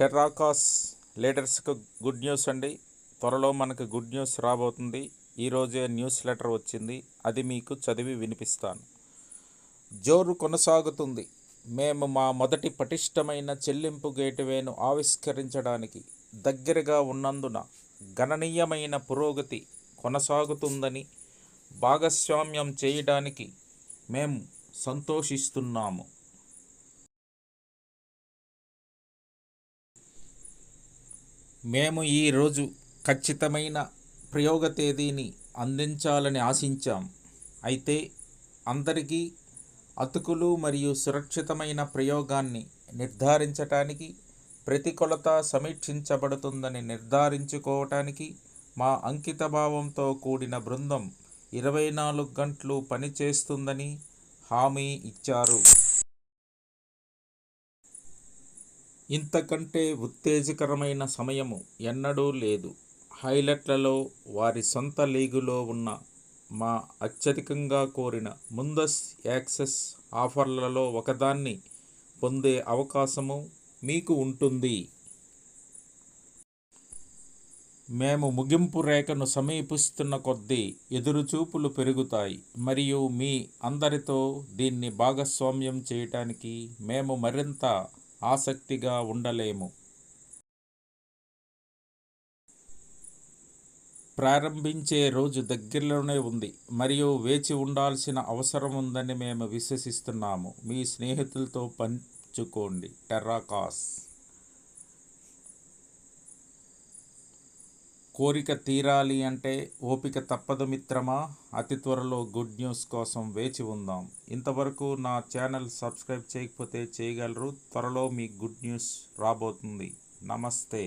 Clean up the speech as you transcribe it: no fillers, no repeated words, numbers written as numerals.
టెర్రాకాస్ లీడర్స్కు good news అండి. త్వరలో మనకు గుడ్ న్యూస్ రాబోతుంది. ఈరోజే న్యూస్ లెటర్ వచ్చింది, అది మీకు చదివి వినిపిస్తాను. జోరు కొనసాగుతుంది. మేము మా మొదటి పటిష్టమైన చెల్లింపు గేట్వేను ఆవిష్కరించడానికి దగ్గరగా ఉన్నందున గణనీయమైన పురోగతి కొనసాగుతుందని భాగస్వామ్యం చేయడానికి మేము సంతోషిస్తున్నాము. మేము ఈరోజు ఖచ్చితమైన ప్రయోగ తేదీని అందించాలని ఆశించాం. అయితే అందరికీ అతుకులు మరియు సురక్షితమైన ప్రయోగాన్ని నిర్ధారించటానికి ప్రతికూలత సమీక్షించబడుతుందని నిర్ధారించుకోవటానికి మా అంకితభావంతో కూడిన బృందం 24 గంటలు పనిచేస్తుందని హామీ ఇచ్చారు. ఇంతకంటే ఉత్తేజకరమైన సమయము ఎన్నడూ లేదు. హైలైట్లలో వారి సొంత లీగులో ఉన్న మా అత్యధికంగా కోరిన ముందస్తు యాక్సెస్ ఆఫర్లలో ఒకదాన్ని పొందే అవకాశము మీకు ఉంటుంది. మేము ముగింపు రేఖను సమీపిస్తున్న కొద్దీ ఎదురుచూపులు పెరుగుతాయి మరియు మీ అందరితో దీన్ని భాగస్వామ్యం చేయటానికి మేము మరింత ఆసక్తిగా ఉండలేము. ప్రారంభించే రోజు దగ్గరలోనే ఉంది మరియు వేచి ఉండాల్సిన అవసరం ఉందని మేము విశ్వసిస్తున్నాము. మీ స్నేహితులతో పంచుకోండి. టెర్రాకాస్. కోరిక తీరాలి అంటే ఓపిక తప్పదు మిత్రమా. అతి త్వరలో గుడ్ న్యూస్ కోసం వేచి ఉందాం. ఇంతవరకు నా ఛానల్ సబ్స్క్రైబ్ చేయకపోతే చేయగలరు. త్వరలో మీ గుడ్ న్యూస్ రాబోతుంది. నమస్తే.